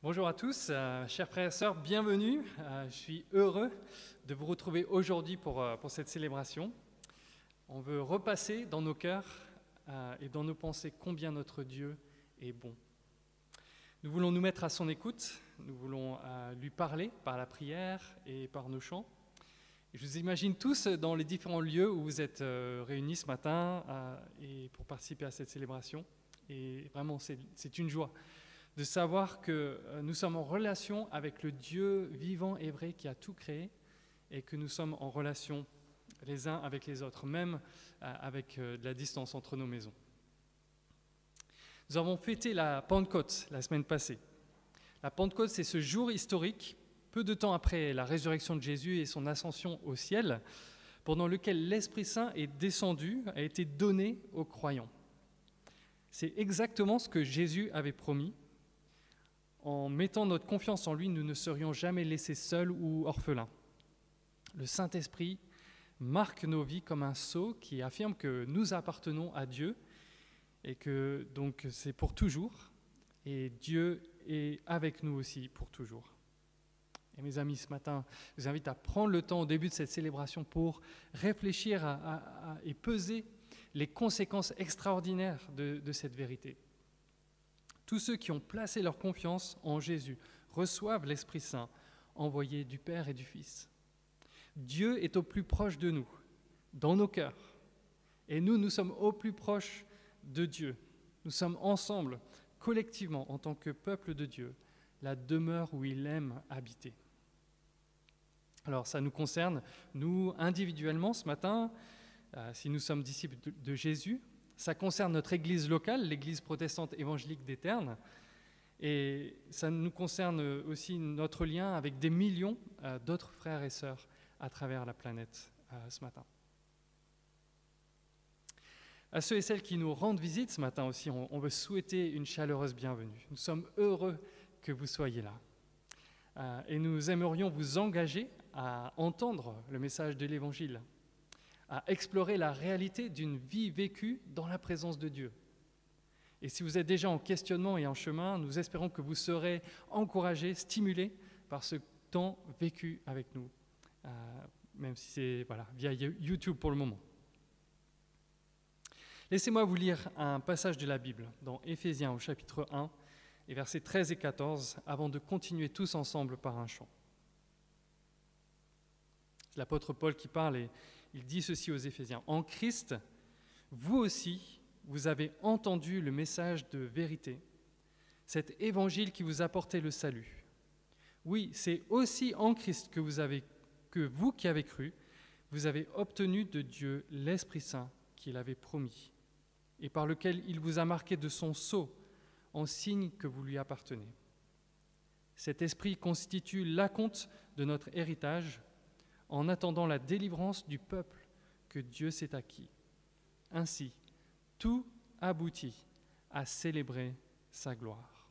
Bonjour à tous, chers frères et sœurs, bienvenue. Je suis heureux de vous retrouver aujourd'hui pour cette célébration. On veut repasser dans nos cœurs et dans nos pensées combien notre Dieu est bon. Nous voulons nous mettre à son écoute, nous voulons lui parler par la prière et par nos chants. Et je vous imagine tous dans les différents lieux où vous êtes réunis ce matin et pour participer à cette célébration. Et vraiment, c'est une joie de savoir que nous sommes en relation avec le Dieu vivant et vrai qui a tout créé et que nous sommes en relation les uns avec les autres, même avec de la distance entre nos maisons. Nous avons fêté la Pentecôte la semaine passée. La Pentecôte, c'est ce jour historique, peu de temps après la résurrection de Jésus et son ascension au ciel, pendant lequel l'Esprit Saint est descendu, a été donné aux croyants. C'est exactement ce que Jésus avait promis. En mettant notre confiance en lui, nous ne serions jamais laissés seuls ou orphelins. Le Saint-Esprit marque nos vies comme un sceau qui affirme que nous appartenons à Dieu et que donc c'est pour toujours. Et Dieu est avec nous aussi pour toujours. Et mes amis, ce matin, je vous invite à prendre le temps au début de cette célébration pour réfléchir et peser les conséquences extraordinaires de cette vérité. Tous ceux qui ont placé leur confiance en Jésus reçoivent l'Esprit Saint, envoyé du Père et du Fils. Dieu est au plus proche de nous, dans nos cœurs. Et nous sommes au plus proche de Dieu. Nous sommes ensemble, collectivement, en tant que peuple de Dieu, la demeure où il aime habiter. Alors, ça nous concerne, nous, individuellement, ce matin, si nous sommes disciples de Jésus. Ça concerne notre église locale, l'église protestante évangélique d'Éterne, et ça nous concerne aussi notre lien avec des millions d'autres frères et sœurs à travers la planète ce matin. À ceux et celles qui nous rendent visite ce matin aussi, on veut souhaiter une chaleureuse bienvenue. Nous sommes heureux que vous soyez là. Et nous aimerions vous engager à entendre le message de l'Évangile, à explorer la réalité d'une vie vécue dans la présence de Dieu. Et si vous êtes déjà en questionnement et en chemin, nous espérons que vous serez encouragés, stimulés par ce temps vécu avec nous, même si c'est via YouTube pour le moment. Laissez-moi vous lire un passage de la Bible dans Éphésiens au chapitre 1 et versets 13 et 14 avant de continuer tous ensemble par un chant. C'est l'apôtre Paul qui parle et il dit ceci aux Éphésiens. « En Christ, vous aussi, vous avez entendu le message de vérité, cet évangile qui vous apportait le salut. Oui, c'est aussi en Christ que vous qui avez cru, vous avez obtenu de Dieu l'Esprit Saint qu'il avait promis, et par lequel il vous a marqué de son sceau, en signe que vous lui appartenez. Cet Esprit constitue l'acompte de notre héritage, en attendant la délivrance du peuple que Dieu s'est acquis. Ainsi, tout aboutit à célébrer sa gloire. »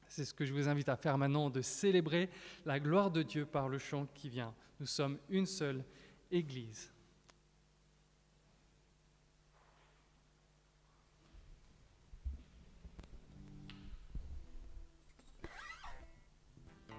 C'est ce que je vous invite à faire maintenant, de célébrer la gloire de Dieu par le chant qui vient. Nous sommes une seule Église. Tous aussi perdus, tous aussi pécheurs.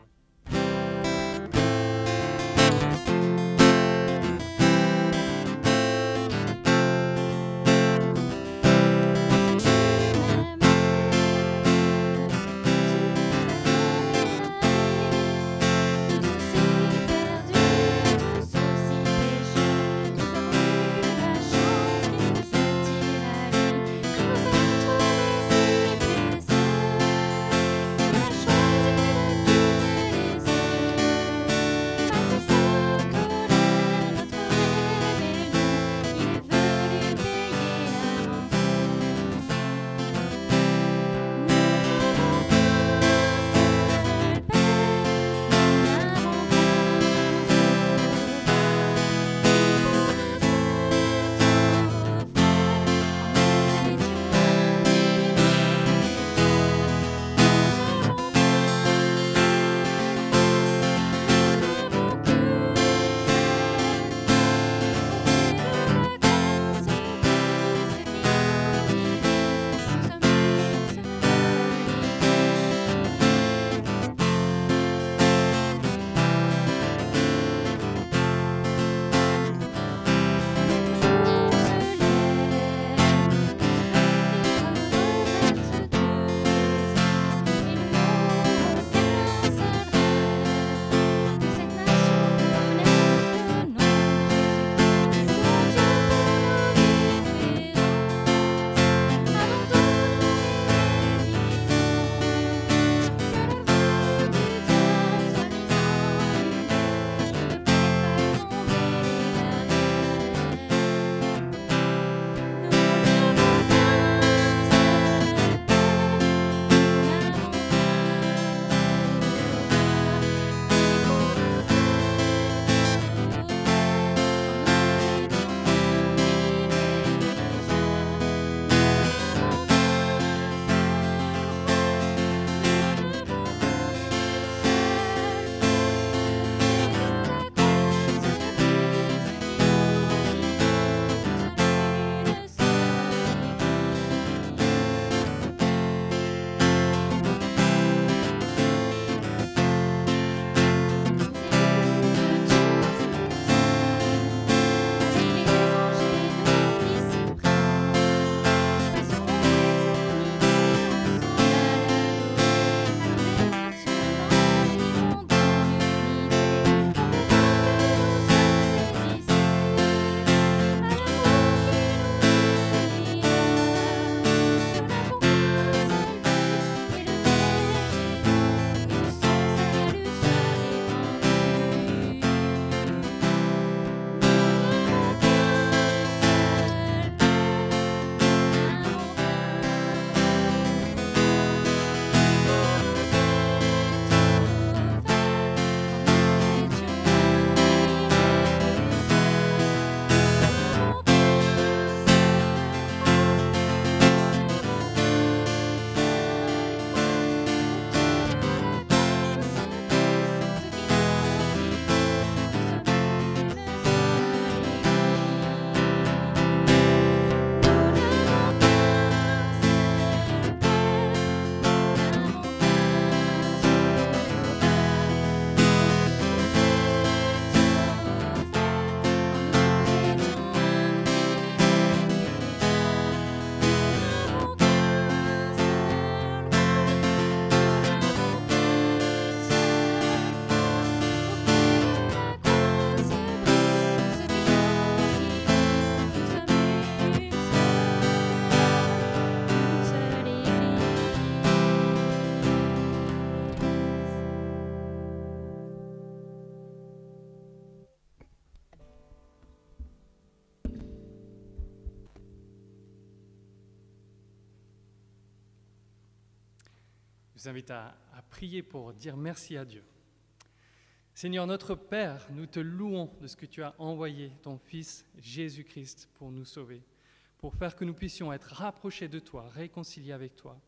vous invite à prier pour dire merci à Dieu. Seigneur notre Père, nous te louons de ce que tu as envoyé ton Fils Jésus-Christ pour nous sauver, pour faire que nous puissions être rapprochés de toi, réconciliés avec toi.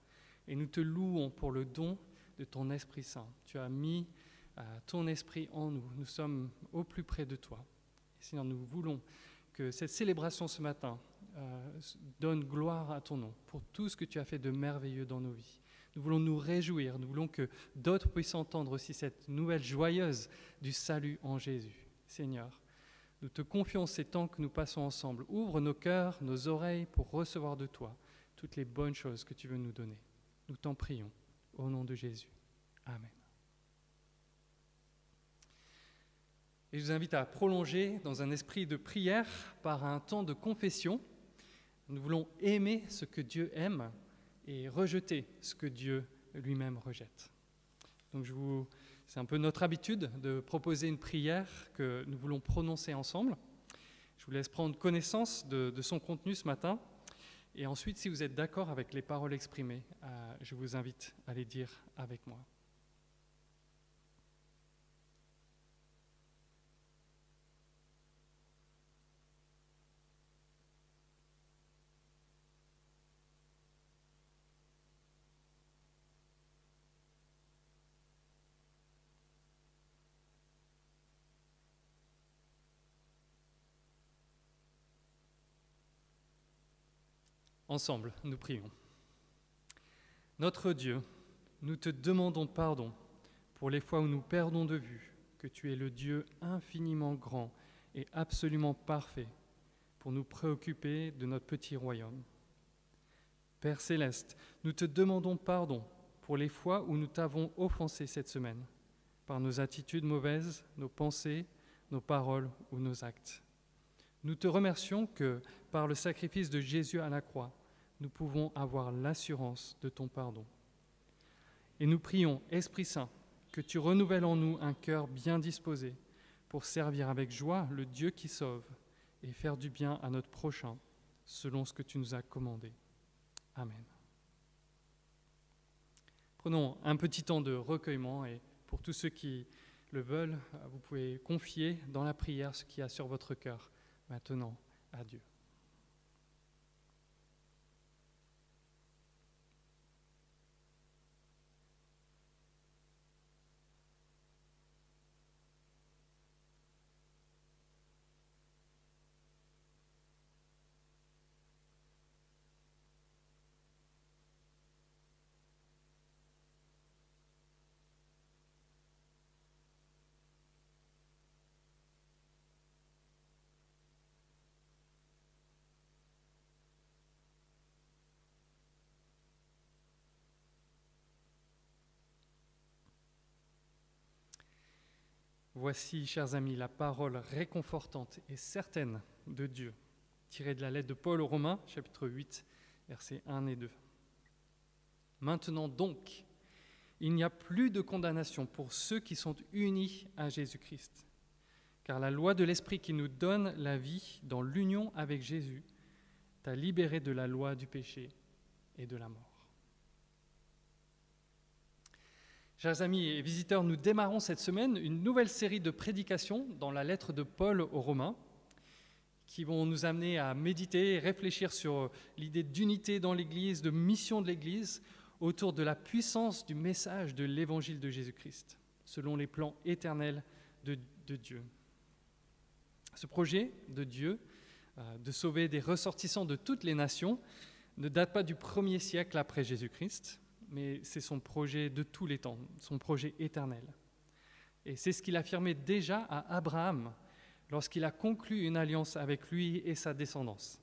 Et nous te louons pour le don de ton Esprit Saint. Tu as mis ton Esprit en nous. Nous sommes au plus près de toi. Et Seigneur, nous voulons que cette célébration ce matin donne gloire à ton nom pour tout ce que tu as fait de merveilleux dans nos vies. Nous voulons nous réjouir, nous voulons que d'autres puissent entendre aussi cette nouvelle joyeuse du salut en Jésus. Seigneur, nous te confions ces temps que nous passons ensemble. Ouvre nos cœurs, nos oreilles pour recevoir de toi toutes les bonnes choses que tu veux nous donner. Nous t'en prions, au nom de Jésus. Amen. Et je vous invite à prolonger dans un esprit de prière par un temps de confession. Nous voulons aimer ce que Dieu aime et rejeter ce que Dieu lui-même rejette. Donc c'est un peu notre habitude de proposer une prière que nous voulons prononcer ensemble. Je vous laisse prendre connaissance de son contenu ce matin. Et ensuite, si vous êtes d'accord avec les paroles exprimées, je vous invite à les dire avec moi. Ensemble, nous prions. Notre Dieu, nous te demandons pardon pour les fois où nous perdons de vue que tu es le Dieu infiniment grand et absolument parfait pour nous préoccuper de notre petit royaume. Père céleste, nous te demandons pardon pour les fois où nous t'avons offensé cette semaine par nos attitudes mauvaises, nos pensées, nos paroles ou nos actes. Nous te remercions que, par le sacrifice de Jésus à la croix, nous pouvons avoir l'assurance de ton pardon. Et nous prions, Esprit Saint, que tu renouvelles en nous un cœur bien disposé pour servir avec joie le Dieu qui sauve et faire du bien à notre prochain, selon ce que tu nous as commandé. Amen. Prenons un petit temps de recueillement et pour tous ceux qui le veulent, vous pouvez confier dans la prière ce qu'il y a sur votre cœur. Maintenant, à Dieu. Voici, chers amis, la parole réconfortante et certaine de Dieu, tirée de la lettre de Paul aux Romains, chapitre 8, versets 1 et 2. Maintenant donc, il n'y a plus de condamnation pour ceux qui sont unis à Jésus-Christ, car la loi de l'Esprit qui nous donne la vie dans l'union avec Jésus t'a libéré de la loi du péché et de la mort. Chers amis et visiteurs, nous démarrons cette semaine une nouvelle série de prédications dans la lettre de Paul aux Romains qui vont nous amener à méditer et réfléchir sur l'idée d'unité dans l'Église, de mission de l'Église, autour de la puissance du message de l'Évangile de Jésus-Christ, selon les plans éternels de Dieu. Ce projet de Dieu, de sauver des ressortissants de toutes les nations, ne date pas du 1er siècle après Jésus-Christ, mais c'est son projet de tous les temps, son projet éternel. Et c'est ce qu'il affirmait déjà à Abraham lorsqu'il a conclu une alliance avec lui et sa descendance.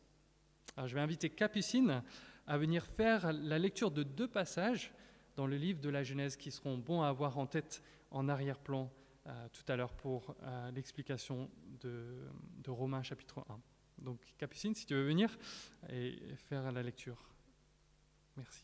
Alors, je vais inviter Capucine à venir faire la lecture de 2 passages dans le livre de la Genèse qui seront bons à avoir en tête en arrière-plan tout à l'heure pour l'explication de Romains chapitre 1. Donc Capucine, si tu veux venir et faire la lecture. Merci.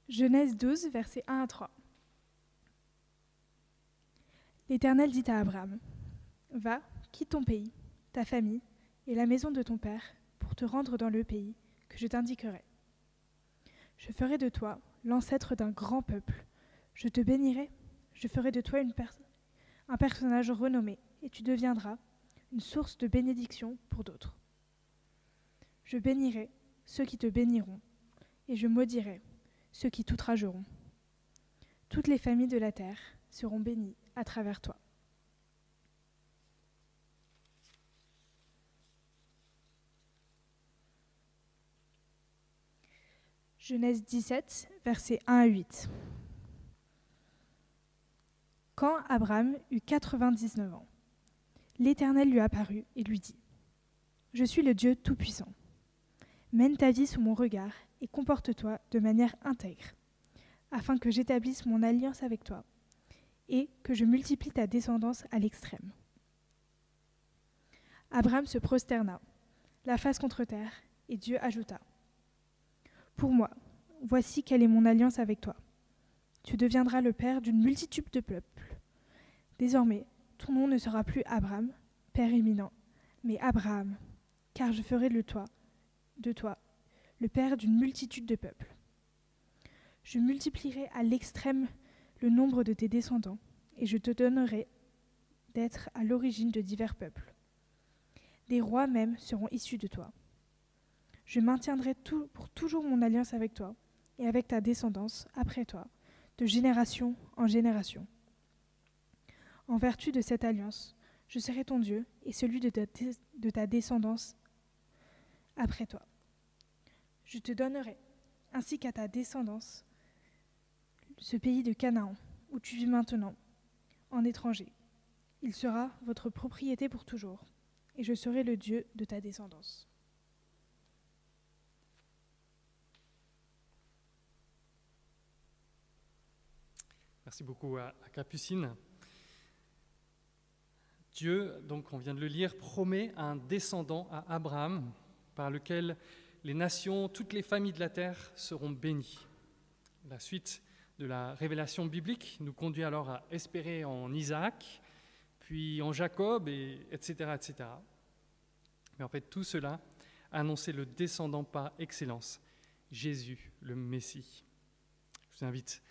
Genèse 12, versets 1 à 3. L'Éternel dit à Abraham : Va, quitte ton pays, ta famille et la maison de ton père pour te rendre dans le pays que je t'indiquerai. Je ferai de toi l'ancêtre d'un grand peuple. Je te bénirai, je ferai de toi un personnage renommé et tu deviendras une source de bénédiction pour d'autres. Je bénirai ceux qui te béniront et je maudirai ceux qui t'outrageront. Toutes les familles de la terre seront bénies à travers toi. Genèse 17, versets 1 à 8. Quand Abraham eut 99 ans, l'Éternel lui apparut et lui dit : « Je suis le Dieu Tout-Puissant. Mène ta vie sous mon regard et comporte-toi de manière intègre, afin que j'établisse mon alliance avec toi et que je multiplie ta descendance à l'extrême. » Abraham se prosterna, la face contre terre, et Dieu ajouta : « Pour moi, voici quelle est mon alliance avec toi. Tu deviendras le père d'une multitude de peuples. Désormais, ton nom ne sera plus Abraham, père éminent, mais Abraham, car je ferai de toi le père d'une multitude de peuples. Je multiplierai à l'extrême le nombre de tes descendants, et je te donnerai d'être à l'origine de divers peuples. Des rois même seront issus de toi. Je maintiendrai pour toujours mon alliance avec toi et avec ta descendance après toi, de génération en génération. En vertu de cette alliance, je serai ton Dieu et celui de ta descendance après toi. Je te donnerai, ainsi qu'à ta descendance, ce pays de Canaan, où tu vis maintenant, en étranger. Il sera votre propriété pour toujours, et je serai le Dieu de ta descendance. Merci beaucoup à Capucine. Dieu, donc on vient de le lire, promet un descendant à Abraham par lequel les nations, toutes les familles de la terre seront bénies. La suite de la révélation biblique nous conduit alors à espérer en Isaac, puis en Jacob, etc., etc. Mais en fait, tout cela annonçait le descendant par excellence, Jésus, le Messie. Je vous invite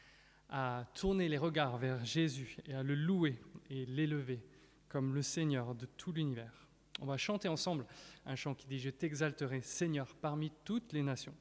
à tourner les regards vers Jésus et à le louer et l'élever comme le Seigneur de tout l'univers. On va chanter ensemble un chant qui dit « Je t'exalterai, Seigneur, parmi toutes les nations ».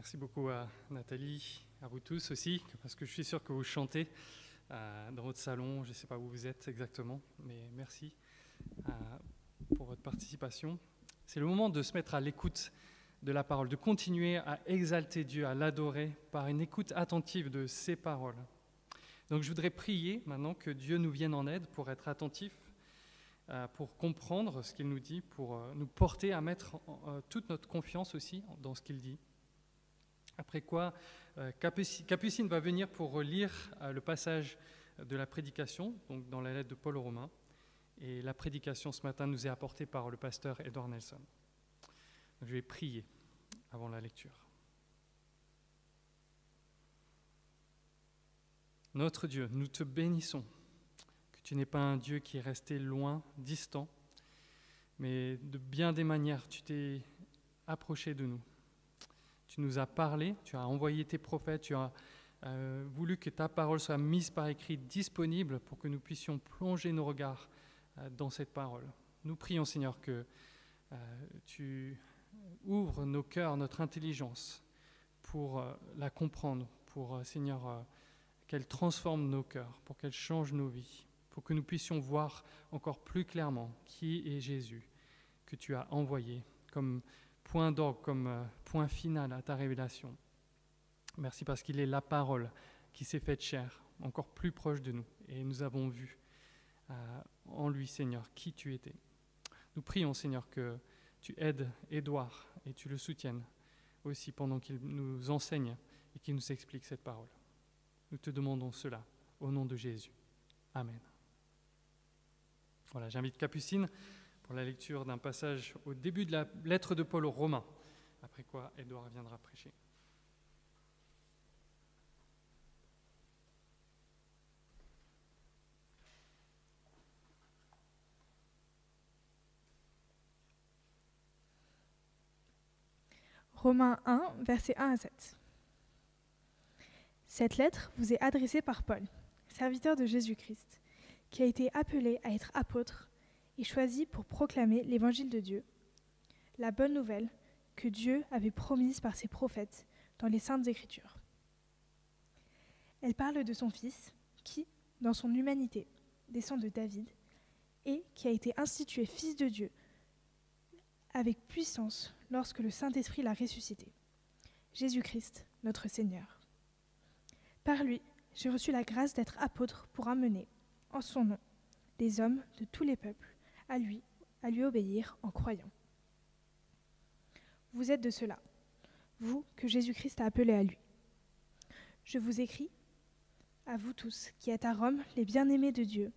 Merci beaucoup à Nathalie, à vous tous aussi, parce que je suis sûr que vous chantez dans votre salon, je ne sais pas où vous êtes exactement, mais merci pour votre participation. C'est le moment de se mettre à l'écoute de la parole, de continuer à exalter Dieu, à l'adorer par une écoute attentive de ses paroles. Donc je voudrais prier maintenant que Dieu nous vienne en aide pour être attentifs, pour comprendre ce qu'il nous dit, pour nous porter à mettre toute notre confiance aussi dans ce qu'il dit. Après quoi, Capucine va venir pour lire le passage de la prédication, donc dans la lettre de Paul aux Romains. Et la prédication ce matin nous est apportée par le pasteur Edward Nelson. Donc, je vais prier avant la lecture. Notre Dieu, nous te bénissons, que tu n'es pas un Dieu qui est resté loin, distant, mais de bien des manières, tu t'es approché de nous. Tu nous as parlé, tu as envoyé tes prophètes, tu as voulu que ta parole soit mise par écrit, disponible pour que nous puissions plonger nos regards dans cette parole. Nous prions, Seigneur, que tu ouvres nos cœurs, notre intelligence pour la comprendre, pour, Seigneur, qu'elle transforme nos cœurs, pour qu'elle change nos vies, pour que nous puissions voir encore plus clairement qui est Jésus que tu as envoyé comme point d'orgue, comme point final à ta révélation. Merci parce qu'il est la parole qui s'est faite chair, encore plus proche de nous. Et nous avons vu en lui, Seigneur, qui tu étais. Nous prions, Seigneur, que tu aides Édouard et tu le soutiennes aussi pendant qu'il nous enseigne et qu'il nous explique cette parole. Nous te demandons cela au nom de Jésus. Amen. Voilà, j'invite Capucine pour la lecture d'un passage au début de la lettre de Paul aux Romains, après quoi Édouard viendra prêcher. Romains 1, versets 1 à 7. Cette lettre vous est adressée par Paul, serviteur de Jésus-Christ, qui a été appelé à être apôtre et choisi pour proclamer l'évangile de Dieu, la bonne nouvelle que Dieu avait promise par ses prophètes dans les Saintes Écritures. Elle parle de son Fils qui, dans son humanité, descend de David et qui a été institué Fils de Dieu avec puissance lorsque le Saint-Esprit l'a ressuscité. Jésus-Christ, notre Seigneur. Par lui, j'ai reçu la grâce d'être apôtre pour amener, en son nom, les hommes de tous les peuples à lui obéir en croyant. Vous êtes de ceux-là, vous que Jésus-Christ a appelés à lui. Je vous écris, à vous tous qui êtes à Rome, les bien-aimés de Dieu,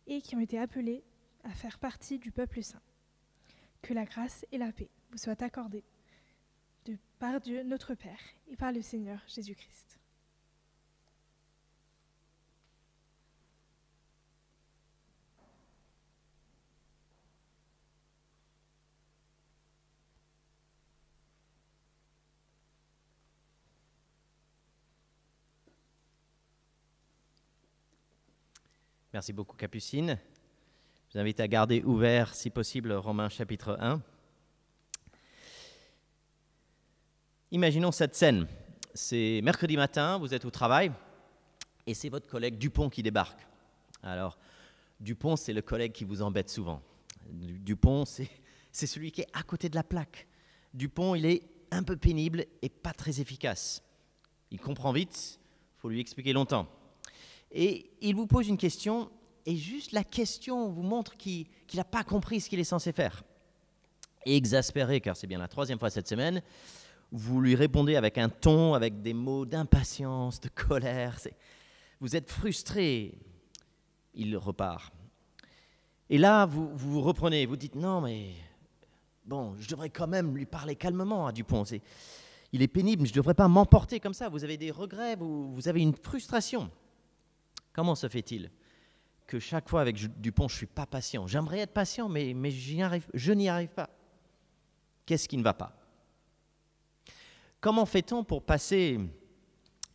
et qui ont été appelés à faire partie du peuple saint. Que la grâce et la paix vous soient accordées par Dieu notre Père et par le Seigneur Jésus-Christ. Merci beaucoup, Capucine. Je vous invite à garder ouvert, si possible, Romains chapitre 1. Imaginons cette scène. C'est mercredi matin, vous êtes au travail, et c'est votre collègue Dupont qui débarque. Alors, Dupont, c'est le collègue qui vous embête souvent. Dupont, c'est celui qui est à côté de la plaque. Dupont, il est un peu pénible et pas très efficace. Il comprend vite, il faut lui expliquer longtemps. Et il vous pose une question, et juste la question vous montre qu'il n'a pas compris ce qu'il est censé faire. Et exaspéré, car c'est bien la 3e fois cette semaine, vous lui répondez avec un ton, avec des mots d'impatience, de colère. Vous êtes frustré. Il repart. Et là, vous reprenez, vous dites, non mais, bon, je devrais quand même lui parler calmement à Dupont. Il est pénible, je ne devrais pas m'emporter comme ça. Vous avez des regrets, vous avez une frustration. Comment se fait-il que chaque fois avec Dupont, je ne suis pas patient? J'aimerais être patient, mais je n'y arrive pas. Qu'est-ce qui ne va pas? Comment fait-on pour passer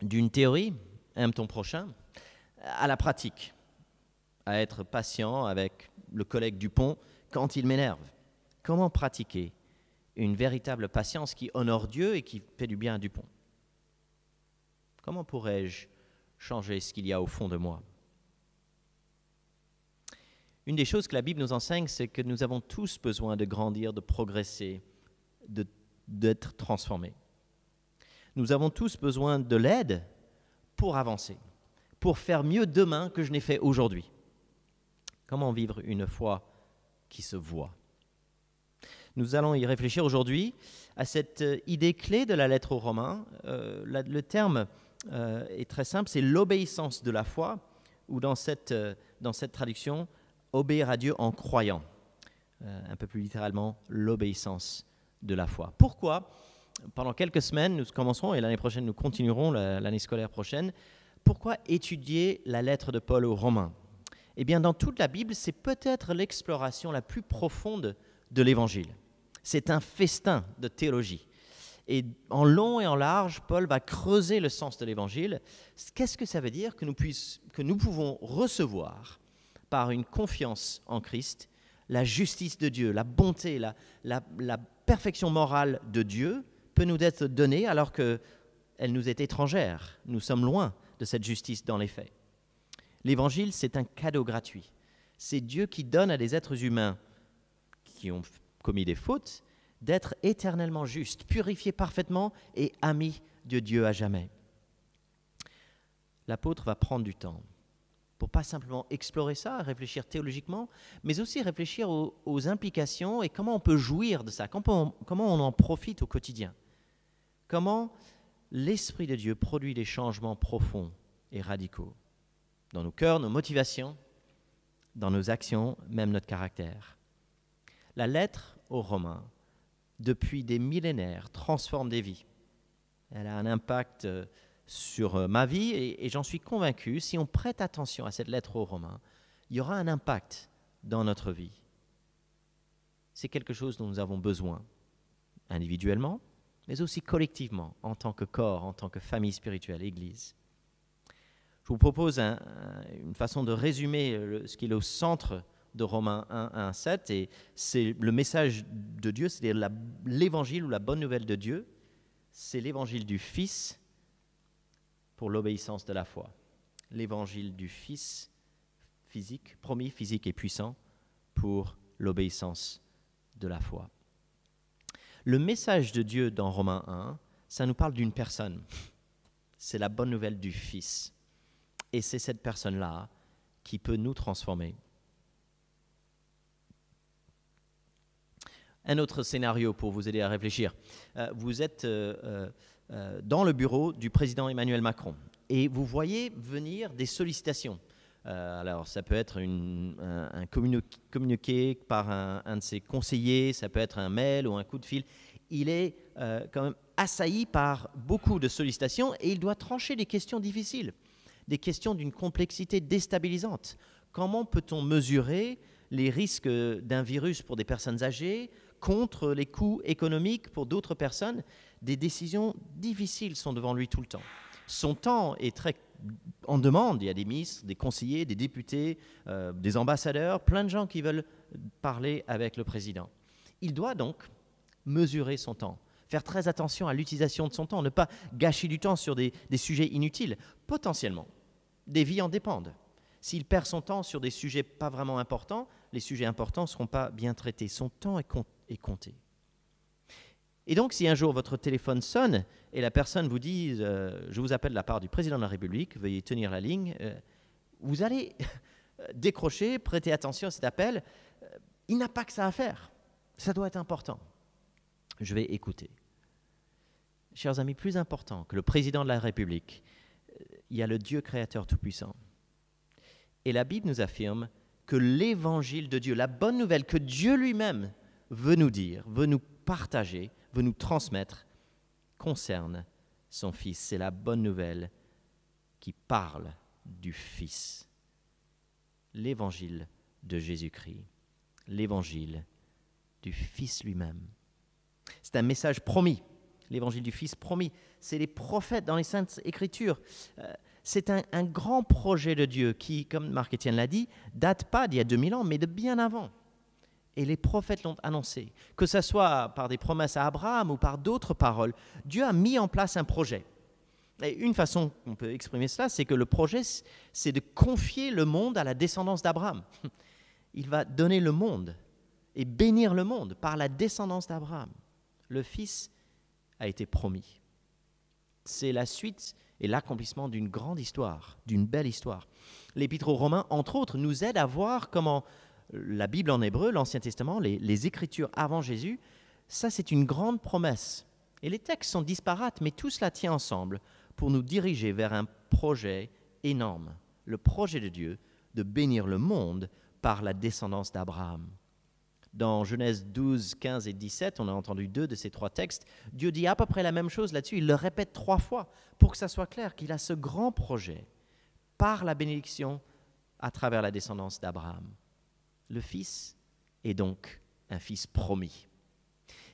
d'une théorie, aime ton prochain, à la pratique, à être patient avec le collègue Dupont quand il m'énerve? Comment pratiquer une véritable patience qui honore Dieu et qui fait du bien à Dupont. Comment pourrais-je changer ce qu'il y a au fond de moi? Une des choses que la Bible nous enseigne, c'est que nous avons tous besoin de grandir, de progresser, d'être transformés. Nous avons tous besoin de l'aide pour avancer, pour faire mieux demain que je n'ai fait aujourd'hui. Comment vivre une foi qui se voit? Nous allons y réfléchir aujourd'hui à cette idée clé de la lettre aux Romains. Le terme est très simple, c'est l'obéissance de la foi, ou dans cette traduction, obéir à Dieu en croyant. Un peu plus littéralement, l'obéissance de la foi. Pourquoi? Pendant quelques semaines, nous commencerons, et l'année prochaine, nous continuerons, l'année scolaire prochaine, pourquoi étudier la lettre de Paul aux Romains? Eh bien, dans toute la Bible, c'est peut-être l'exploration la plus profonde de l'Évangile. C'est un festin de théologie. Et en long et en large, Paul va creuser le sens de l'Évangile. Qu'est-ce que ça veut dire que nous pouvons recevoir par une confiance en Christ la justice de Dieu, la bonté, la perfection morale de Dieu peut nous être donnée alors qu'elle nous est étrangère. Nous sommes loin de cette justice dans les faits. L'Évangile, c'est un cadeau gratuit. C'est Dieu qui donne à des êtres humains qui ont commis des fautes d'être éternellement justes, purifiés parfaitement et amis de Dieu à jamais. L'apôtre va prendre du temps pour pas simplement explorer ça, réfléchir théologiquement, mais aussi réfléchir aux implications et comment on peut jouir de ça, comment on en profite au quotidien. Comment l'Esprit de Dieu produit des changements profonds et radicaux dans nos cœurs, nos motivations, dans nos actions, même notre caractère. La lettre aux Romains, depuis des millénaires, transforme des vies. Elle a un impact sur ma vie et j'en suis convaincu, si on prête attention à cette lettre aux Romains, il y aura un impact dans notre vie. C'est quelque chose dont nous avons besoin, individuellement, mais aussi collectivement, en tant que corps, en tant que famille spirituelle, Église. Je vous propose une façon de résumer ce qui est au centre de Romains 1, 7, et c'est le message de Dieu, c'est-à-dire l'évangile ou la bonne nouvelle de Dieu, c'est l'évangile du Fils pour l'obéissance de la foi. L'évangile du Fils physique, promis, physique et puissant pour l'obéissance de la foi. Le message de Dieu dans Romains 1, ça nous parle d'une personne. C'est la bonne nouvelle du Fils. Et c'est cette personne-là qui peut nous transformer. Un autre scénario pour vous aider à réfléchir. Vous êtes dans le bureau du président Emmanuel Macron et vous voyez venir des sollicitations. Alors, ça peut être un communiqué par un de ses conseillers, ça peut être un mail ou un coup de fil. Il est quand même assailli par beaucoup de sollicitations et il doit trancher des questions difficiles, des questions d'une complexité déstabilisante. Comment peut-on mesurer les risques d'un virus pour des personnes âgées contre les coûts économiques pour d'autres personnes? Des décisions difficiles sont devant lui tout le temps. Son temps est très en demande. Il y a des ministres, des conseillers, des députés, des ambassadeurs, plein de gens qui veulent parler avec le président. Il doit donc mesurer son temps, faire très attention à l'utilisation de son temps, ne pas gâcher du temps sur des sujets inutiles. Potentiellement, des vies en dépendent. S'il perd son temps sur des sujets pas vraiment importants, les sujets importants ne seront pas bien traités. Son temps est compté. Et donc, si un jour votre téléphone sonne et la personne vous dit « Je vous appelle de la part du président de la République, veuillez tenir la ligne », vous allez décrocher, prêter attention à cet appel. Il n'a pas que ça à faire. Ça doit être important. Je vais écouter. Chers amis, plus important que le président de la République, il y a le Dieu créateur tout-puissant. Et la Bible nous affirme que l'évangile de Dieu, la bonne nouvelle que Dieu lui-même veut nous dire, veut nous partager, veut nous transmettre, concerne son Fils. C'est la bonne nouvelle qui parle du Fils. L'évangile de Jésus-Christ, l'évangile du Fils lui-même. C'est un message promis, l'évangile du Fils promis. C'est les prophètes dans les Saintes Écritures. C'est un grand projet de Dieu qui, comme Marc-Étienne l'a dit, date pas d'il y a 2000 ans, mais de bien avant. Et les prophètes l'ont annoncé. Que ce soit par des promesses à Abraham ou par d'autres paroles, Dieu a mis en place un projet. Et une façon qu'on peut exprimer cela, c'est que le projet, c'est de confier le monde à la descendance d'Abraham. Il va donner le monde et bénir le monde par la descendance d'Abraham. Le Fils a été promis. C'est la suite et l'accomplissement d'une grande histoire, d'une belle histoire. L'Épître aux Romains, entre autres, nous aide à voir comment la Bible en hébreu, l'Ancien Testament, les Écritures avant Jésus, ça c'est une grande promesse. Et les textes sont disparates, mais tout cela tient ensemble pour nous diriger vers un projet énorme, le projet de Dieu de bénir le monde par la descendance d'Abraham. Dans Genèse 12, 15 et 17, on a entendu 2 de ces 3 textes, Dieu dit à peu près la même chose là-dessus, il le répète 3 fois pour que ça soit clair qu'il a ce grand projet par la bénédiction à travers la descendance d'Abraham. Le Fils est donc un Fils promis.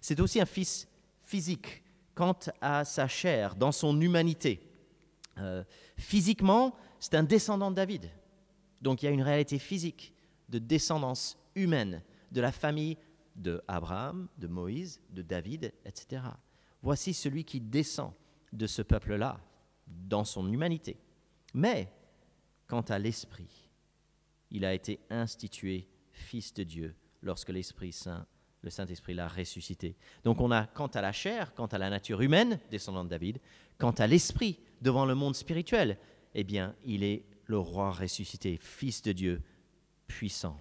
C'est aussi un Fils physique quant à sa chair, dans son humanité. Physiquement, c'est un descendant de David. Donc il y a une réalité physique de descendance humaine de la famille de Abraham, de Moïse, de David, etc. Voici celui qui descend de ce peuple-là dans son humanité. Mais quant à l'Esprit, il a été institué Fils de Dieu lorsque l'Esprit Saint, le Saint-Esprit l'a ressuscité. Donc on a quant à la chair, quant à la nature humaine, descendant de David, quant à l'Esprit devant le monde spirituel, eh bien il est le roi ressuscité, Fils de Dieu, puissant.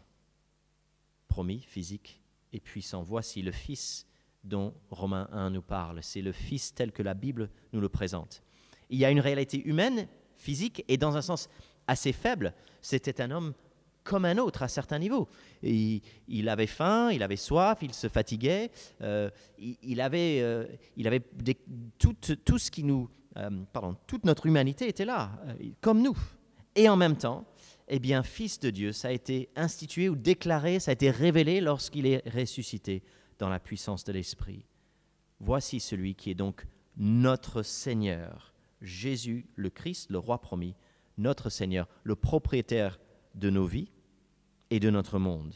Promis, physique et puissant. Voici le Fils dont Romains 1 nous parle. C'est le Fils tel que la Bible nous le présente. Il y a une réalité humaine, physique, et dans un sens assez faible, c'était un homme comme un autre à certains niveaux. Et il avait faim, il avait soif, il se fatiguait, il avait tout ce qui nous... toute notre humanité était là, comme nous. Et en même temps, eh bien, Fils de Dieu, ça a été institué ou déclaré, ça a été révélé lorsqu'il est ressuscité dans la puissance de l'Esprit. Voici celui qui est donc notre Seigneur, Jésus le Christ, le roi promis, notre Seigneur, le propriétaire de nos vies et de notre monde.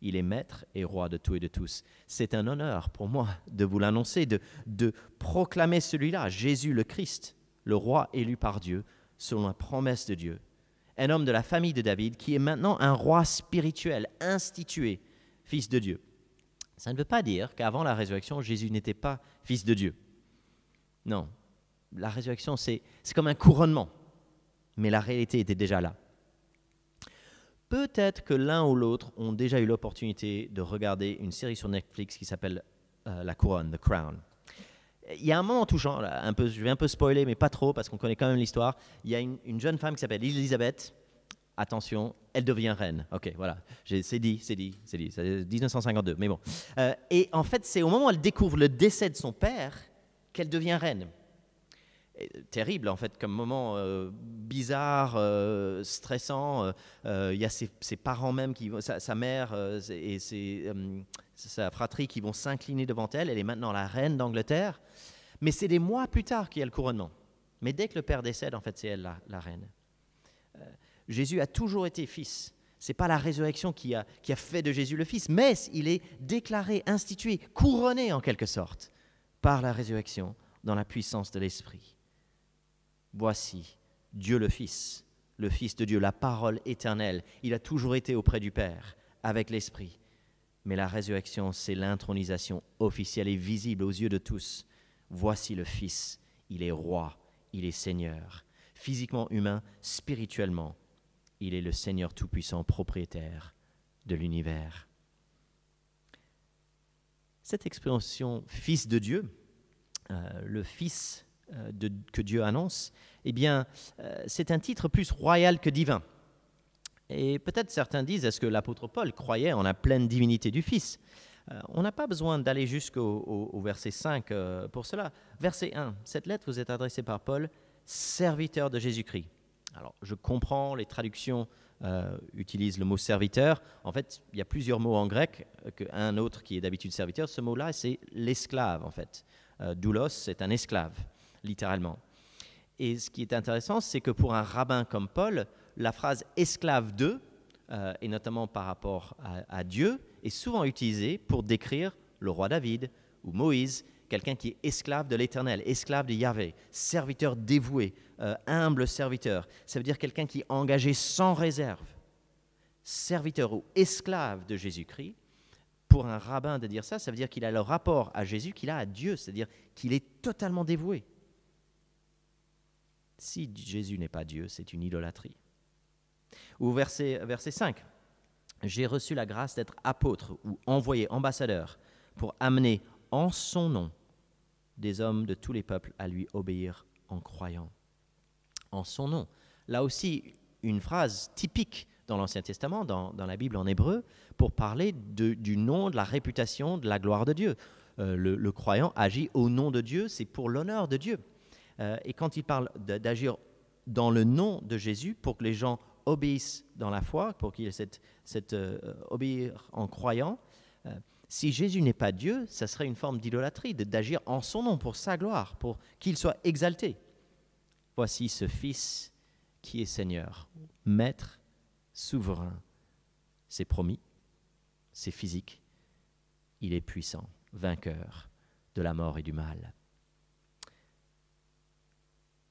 Il est maître et roi de tout et de tous. C'est un honneur pour moi de vous l'annoncer, de proclamer celui-là, Jésus le Christ, le roi élu par Dieu, selon la promesse de Dieu. Un homme de la famille de David qui est maintenant un roi spirituel, institué, Fils de Dieu. Ça ne veut pas dire qu'avant la résurrection, Jésus n'était pas Fils de Dieu. Non, la résurrection, c'est comme un couronnement, mais la réalité était déjà là. Peut-être que l'un ou l'autre ont déjà eu l'opportunité de regarder une série sur Netflix qui s'appelle La Couronne, The Crown. Il y a un moment touchant, là, je vais un peu spoiler, mais pas trop, parce qu'on connaît quand même l'histoire. Il y a une jeune femme qui s'appelle Elisabeth. Attention, elle devient reine. Ok, voilà, c'est dit, c'est 1952, mais bon. Et en fait, c'est au moment où elle découvre le décès de son père qu'elle devient reine. Terrible, en fait, comme moment bizarre, stressant. Il y a ses parents même, sa mère et sa fratrie qui vont s'incliner devant elle. Elle est maintenant la reine d'Angleterre. Mais c'est des mois plus tard qu'il y a le couronnement. Mais dès que le père décède, en fait, c'est elle la reine. Jésus a toujours été fils. Ce n'est pas la résurrection qui a fait de Jésus le fils, mais il est déclaré, institué, couronné en quelque sorte par la résurrection dans la puissance de l'Esprit. Voici Dieu le Fils de Dieu, la parole éternelle. Il a toujours été auprès du Père, avec l'Esprit. Mais la résurrection, c'est l'intronisation officielle et visible aux yeux de tous. Voici le Fils, il est roi, il est Seigneur. Physiquement humain, spirituellement, il est le Seigneur tout-puissant, propriétaire de l'univers. Cette expression « Fils de Dieu », le Fils que Dieu annonce, eh bien, c'est un titre plus royal que divin. Et peut-être certains disent, est-ce que l'apôtre Paul croyait en la pleine divinité du Fils ? On n'a pas besoin d'aller jusqu'au verset 5 pour cela. Verset 1, cette lettre vous est adressée par Paul, serviteur de Jésus-Christ. Alors, je comprends, les traductions utilisent le mot serviteur. En fait, il y a plusieurs mots en grec, un autre qui est d'habitude serviteur. Ce mot-là, c'est l'esclave, en fait. Doulos, c'est un esclave, littéralement. Et ce qui est intéressant, c'est que pour un rabbin comme Paul, la phrase « esclave de », et notamment par rapport à Dieu, est souvent utilisé pour décrire le roi David ou Moïse, quelqu'un qui est esclave de l'Éternel, esclave de Yahvé, serviteur dévoué, humble serviteur. Ça veut dire quelqu'un qui est engagé sans réserve, serviteur ou esclave de Jésus-Christ. Pour un rabbin de dire ça, ça veut dire qu'il a le rapport à Jésus qu'il a à Dieu, c'est-à-dire qu'il est totalement dévoué. Si Jésus n'est pas Dieu, c'est une idolâtrie. Ou verset 5, « J'ai reçu la grâce d'être apôtre ou envoyé ambassadeur pour amener en son nom des hommes de tous les peuples à lui obéir en croyant. » En son nom. Là aussi, une phrase typique dans l'Ancien Testament, dans la Bible en hébreu, pour parler du nom, de la réputation, de la gloire de Dieu. Le croyant agit au nom de Dieu, c'est pour l'honneur de Dieu. Et quand il parle d'agir dans le nom de Jésus, pour que les gens obéissent dans la foi, pour qu'il y ait obéir en croyant, si Jésus n'est pas Dieu, ça serait une forme d'idolâtrie, d'agir en son nom, pour sa gloire, pour qu'il soit exalté. Voici ce Fils qui est Seigneur, Maître, souverain. C'est promis, c'est physique, il est puissant, vainqueur de la mort et du mal.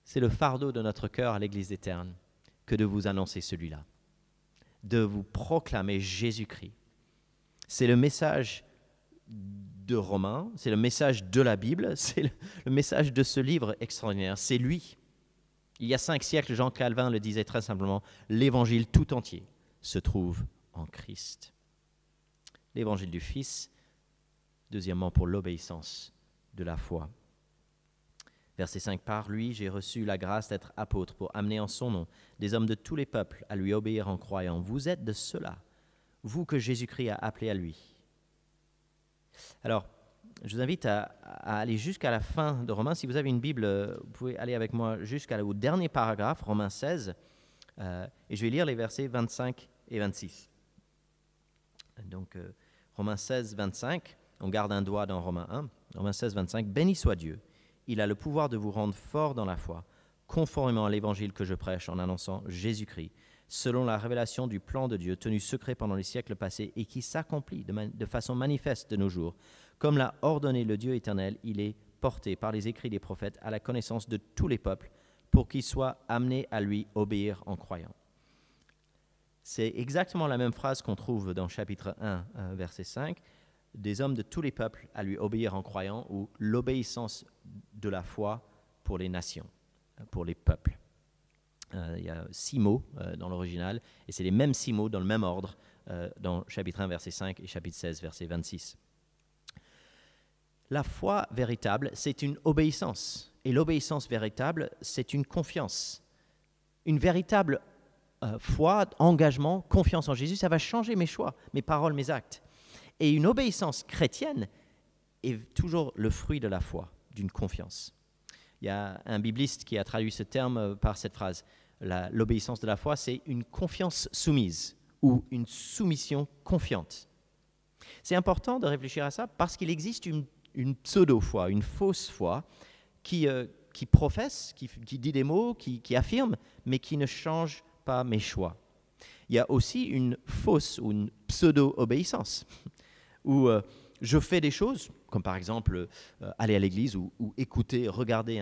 C'est le fardeau de notre cœur à l'Église d'Éterne que de vous annoncer celui-là, de vous proclamer Jésus-Christ. C'est le message de Romains, c'est le message de la Bible, c'est le message de ce livre extraordinaire, c'est lui. Il y a 5 siècles, Jean Calvin le disait très simplement, l'évangile tout entier se trouve en Christ. L'évangile du Fils, deuxièmement pour l'obéissance de la foi. Verset 5, « Par lui, j'ai reçu la grâce d'être apôtre pour amener en son nom des hommes de tous les peuples à lui obéir en croyant. Vous êtes de ceux-là, vous que Jésus-Christ a appelé à lui. » Alors, je vous invite à aller jusqu'à la fin de Romains. Si vous avez une Bible, vous pouvez aller avec moi jusqu'au dernier paragraphe, Romains 16, et je vais lire les versets 25 et 26. Donc, Romains 16, 25, on garde un doigt dans Romains 1. Romains 16, 25, « Béni soit Dieu, il a le pouvoir de vous rendre fort dans la foi, conformément à l'évangile que je prêche en annonçant Jésus-Christ, selon la révélation du plan de Dieu, tenu secret pendant les siècles passés et qui s'accomplit de façon manifeste de nos jours. Comme l'a ordonné le Dieu éternel, il est porté par les écrits des prophètes à la connaissance de tous les peuples, pour qu'ils soient amenés à lui obéir en croyant. » C'est exactement la même phrase qu'on trouve dans chapitre 1, verset 5, « Des hommes de tous les peuples à lui obéir en croyant » ou « l'obéissance de la foi pour les nations, pour les peuples ». Il y a 6 mots dans l'original, et c'est les mêmes 6 mots dans le même ordre dans chapitre 1, verset 5 et chapitre 16, verset 26. La foi véritable, c'est une obéissance. Et l'obéissance véritable, c'est une confiance. Une véritable foi, engagement, confiance en Jésus, ça va changer mes choix, mes paroles, mes actes. Et une obéissance chrétienne est toujours le fruit de la foi, d'une confiance. Il y a un bibliste qui a traduit ce terme par cette phrase. L'obéissance de la foi, c'est une confiance soumise ou une soumission confiante. C'est important de réfléchir à ça parce qu'il existe une pseudo-foi, une fausse foi qui professe, qui dit des mots, qui affirme, mais qui ne change pas mes choix. Il y a aussi une fausse ou une pseudo-obéissance où je fais des choses, comme par exemple aller à l'église ou écouter, regarder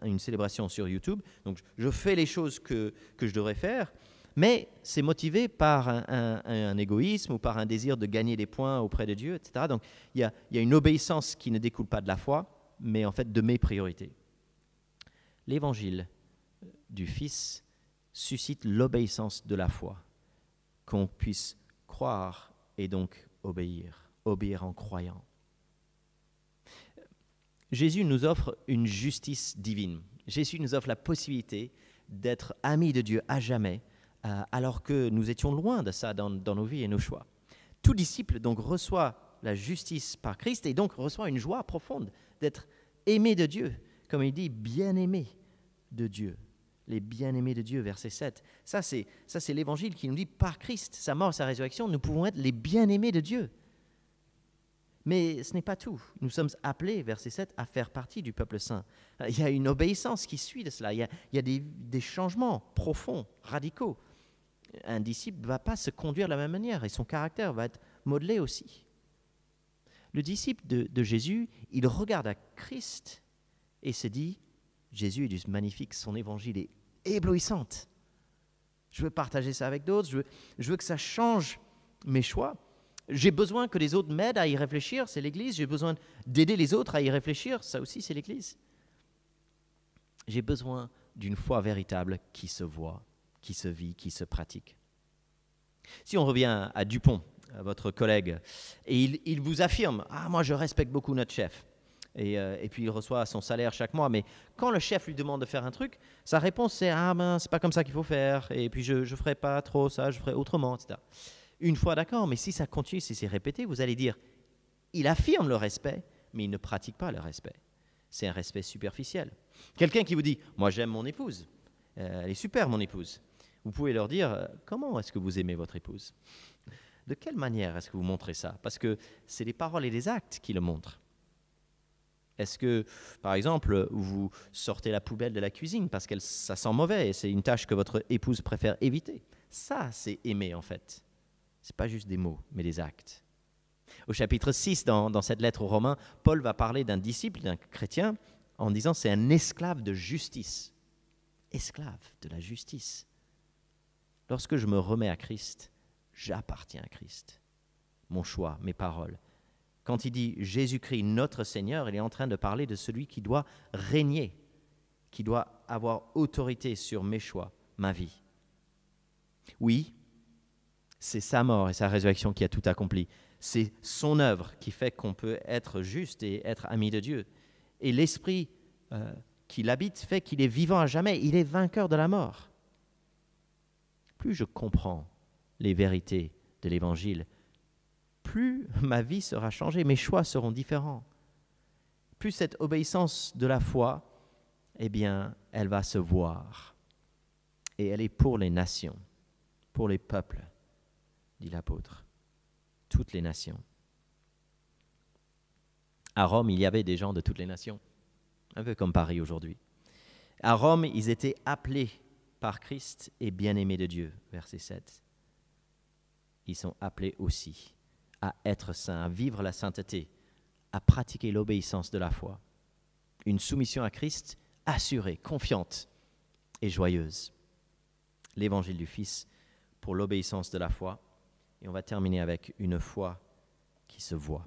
une célébration sur YouTube. Donc je fais les choses que je devrais faire, mais c'est motivé par un égoïsme ou par un désir de gagner des points auprès de Dieu, etc. Donc il y a une obéissance qui ne découle pas de la foi, mais en fait de mes priorités. L'évangile du Fils suscite l'obéissance de la foi, qu'on puisse croire et donc obéir en croyant. Jésus nous offre une justice divine. Jésus nous offre la possibilité d'être amis de Dieu à jamais, alors que nous étions loin de ça dans nos vies et nos choix. Tout disciple donc reçoit la justice par Christ et donc reçoit une joie profonde d'être aimé de Dieu. Comme il dit, bien-aimé de Dieu. Les bien-aimés de Dieu, verset 7. Ça, c'est l'évangile qui nous dit, par Christ, sa mort, sa résurrection, nous pouvons être les bien-aimés de Dieu. Mais ce n'est pas tout. Nous sommes appelés, verset 7, à faire partie du peuple saint. Il y a une obéissance qui suit de cela. Il y a des changements profonds, radicaux. Un disciple ne va pas se conduire de la même manière et son caractère va être modeler aussi. Le disciple de Jésus, il regarde à Christ et se dit, Jésus est juste magnifique, son évangile est éblouissant. Je veux partager ça avec d'autres, je veux que ça change mes choix. J'ai besoin que les autres m'aident à y réfléchir, c'est l'Église. J'ai besoin d'aider les autres à y réfléchir, ça aussi c'est l'Église. J'ai besoin d'une foi véritable qui se voit, qui se vit, qui se pratique. Si on revient à Dupont, à votre collègue, et il vous affirme « Ah, moi je respecte beaucoup notre chef », et puis il reçoit son salaire chaque mois, mais quand le chef lui demande de faire un truc, sa réponse c'est « Ah ben, c'est pas comme ça qu'il faut faire, et puis je ferai pas trop ça, je ferai autrement, etc. » Une fois d'accord, mais si ça continue, si c'est répété, vous allez dire « Il affirme le respect, mais il ne pratique pas le respect. » C'est un respect superficiel. Quelqu'un qui vous dit « Moi j'aime mon épouse, elle est super mon épouse », vous pouvez leur dire « Comment est-ce que vous aimez votre épouse ? De quelle manière est-ce que vous montrez ça ? Parce que c'est les paroles et les actes qui le montrent. Est-ce que, par exemple, vous sortez la poubelle de la cuisine parce que ça sent mauvais et c'est une tâche que votre épouse préfère éviter ? Ça, c'est aimer en fait. Ce n'est pas juste des mots, mais des actes. Au chapitre 6, dans cette lettre aux Romains, Paul va parler d'un disciple, d'un chrétien, en disant c'est un esclave de justice. Esclave de la justice. Lorsque je me remets à Christ, j'appartiens à Christ. Mon choix, mes paroles. Quand il dit Jésus-Christ, notre Seigneur, il est en train de parler de celui qui doit régner, qui doit avoir autorité sur mes choix, ma vie. Oui, c'est sa mort et sa résurrection qui a tout accompli. C'est son œuvre qui fait qu'on peut être juste et être ami de Dieu. Et l'Esprit qui l'habite fait qu'il est vivant à jamais. Il est vainqueur de la mort. Plus je comprends les vérités de l'Évangile, plus ma vie sera changée, mes choix seront différents. Plus cette obéissance de la foi, eh bien, elle va se voir. Et elle est pour les nations, pour les peuples, dit l'apôtre. Toutes les nations. À Rome, il y avait des gens de toutes les nations, un peu comme Paris aujourd'hui. À Rome, ils étaient appelés par Christ et bien-aimés de Dieu, verset 7. Ils sont appelés aussi à être saints, à vivre la sainteté, à pratiquer l'obéissance de la foi. Une soumission à Christ assurée, confiante et joyeuse. L'évangile du Fils pour l'obéissance de la foi. Et on va terminer avec une foi qui se voit.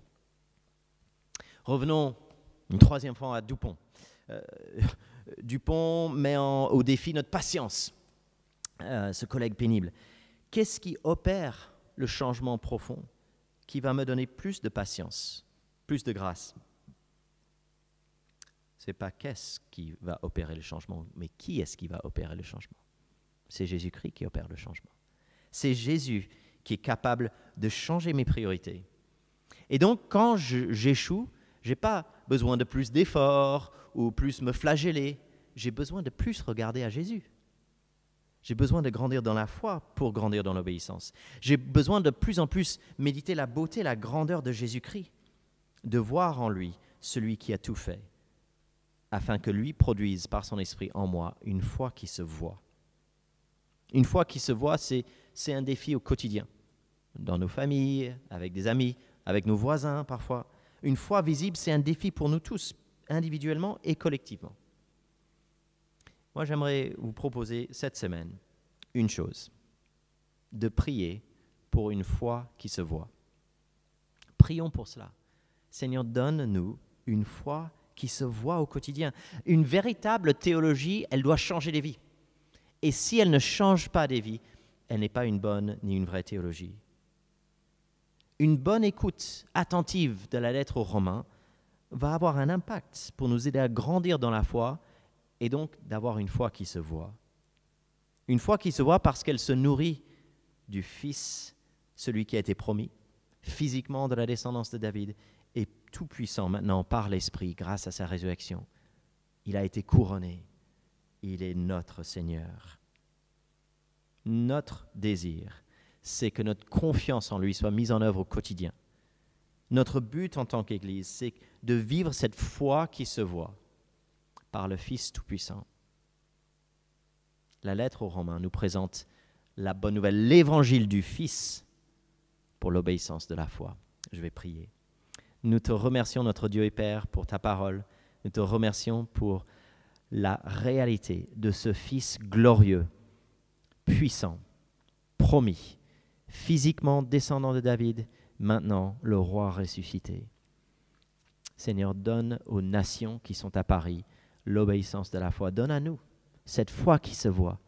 Revenons une troisième fois à Dupont. Dupont met au défi notre patience, ce collègue pénible. Qu'est-ce qui opère le changement profond qui va me donner plus de patience, plus de grâce? Ce n'est pas qu'est-ce qui va opérer le changement, mais qui est-ce qui va opérer le changement? C'est Jésus-Christ qui opère le changement. C'est Jésus qui est capable de changer mes priorités. Et donc, quand j'échoue, je n'ai pas besoin de plus d'efforts ou plus me flageller. J'ai besoin de plus regarder à Jésus. J'ai besoin de grandir dans la foi pour grandir dans l'obéissance. J'ai besoin de plus en plus méditer la beauté, la grandeur de Jésus-Christ, de voir en lui celui qui a tout fait, afin que lui produise par son esprit en moi une foi qui se voit. Une foi qui se voit, c'est un défi au quotidien, dans nos familles, avec des amis, avec nos voisins parfois. Une foi visible, c'est un défi pour nous tous, individuellement et collectivement. Moi, j'aimerais vous proposer cette semaine une chose, de prier pour une foi qui se voit. Prions pour cela. Seigneur, donne-nous une foi qui se voit au quotidien. Une véritable théologie, elle doit changer les vies. Et si elle ne change pas des vies, elle n'est pas une bonne ni une vraie théologie. Une bonne écoute attentive de la lettre aux Romains va avoir un impact pour nous aider à grandir dans la foi et donc d'avoir une foi qui se voit. Une foi qui se voit parce qu'elle se nourrit du Fils, celui qui a été promis, physiquement de la descendance de David, et tout-puissant maintenant par l'Esprit grâce à sa résurrection. Il a été couronné. Il est notre Seigneur. Notre désir, c'est que notre confiance en lui soit mise en œuvre au quotidien. Notre but en tant qu'Église, c'est de vivre cette foi qui se voit par le Fils Tout-Puissant. La lettre aux Romains nous présente la bonne nouvelle, l'évangile du Fils pour l'obéissance de la foi. Je vais prier. Nous te remercions, notre Dieu et Père, pour ta parole. Nous te remercions pour la réalité de ce Fils glorieux, puissant, promis, physiquement descendant de David, maintenant le roi ressuscité. Seigneur, donne aux nations qui sont à Paris l'obéissance de la foi. Donne à nous cette foi qui se voit.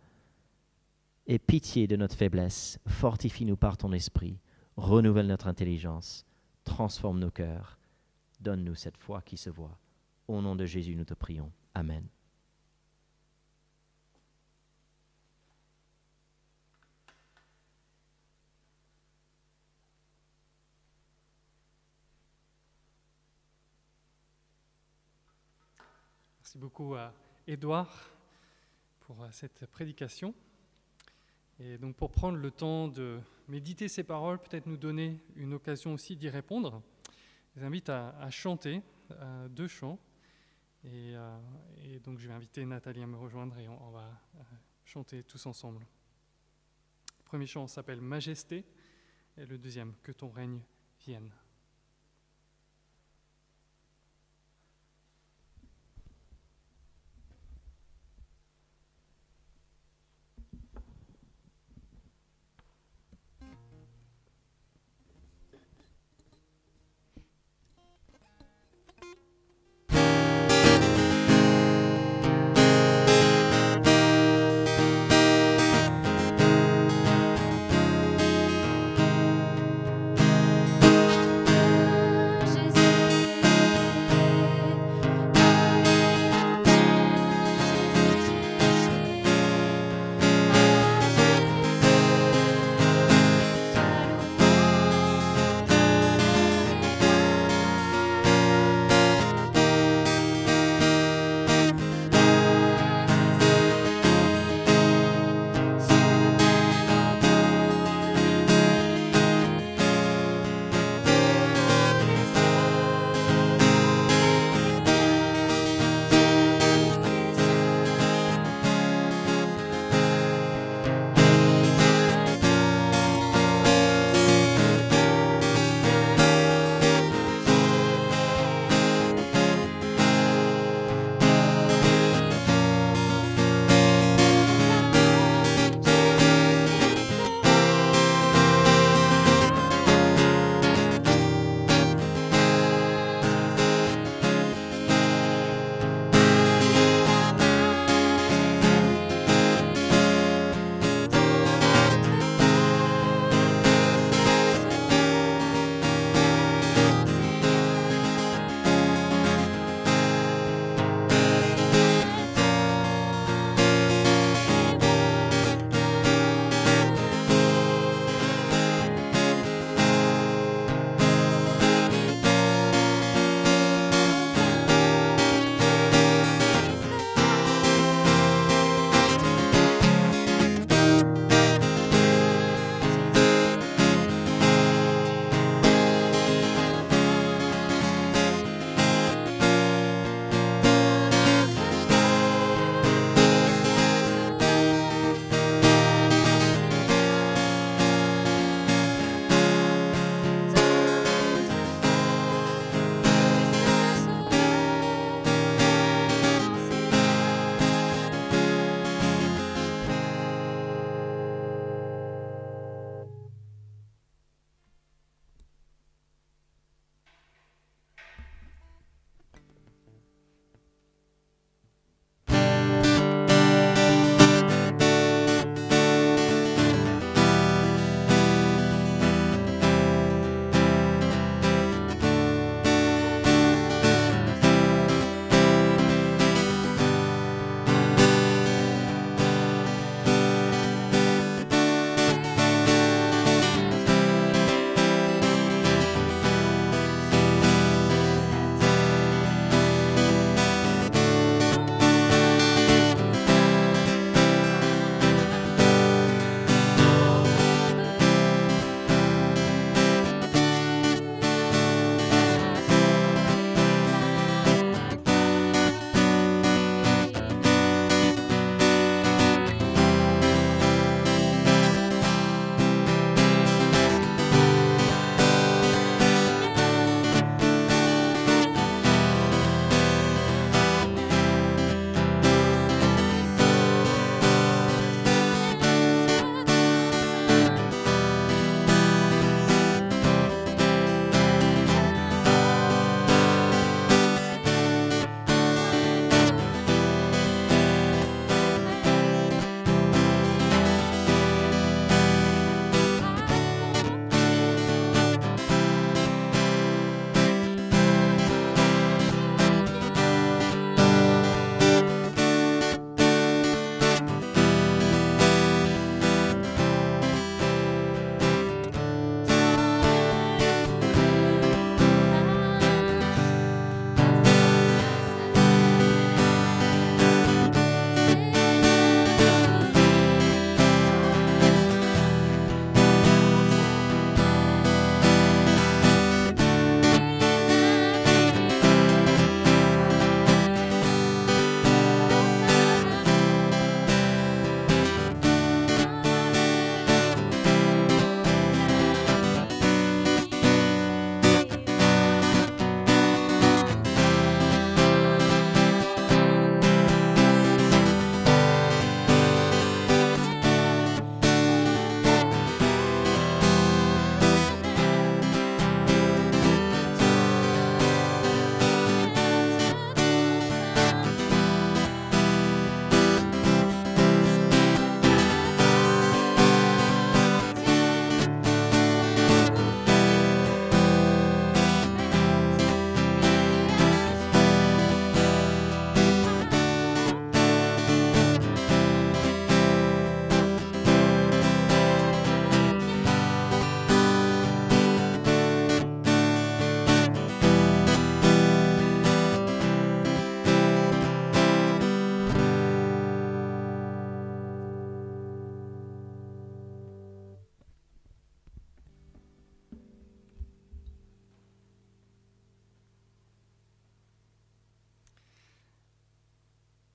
Aie pitié de notre faiblesse, fortifie-nous par ton esprit, renouvelle notre intelligence, transforme nos cœurs, donne-nous cette foi qui se voit. Au nom de Jésus, nous te prions. Amen. Merci beaucoup à Édouard pour cette prédication. Et donc pour prendre le temps de méditer ces paroles, peut-être nous donner une occasion aussi d'y répondre, je vous invite à chanter 2 chants. Et donc je vais inviter Nathalie à me rejoindre et on va chanter tous ensemble. Le premier chant s'appelle Majesté et le deuxième, Que ton règne vienne.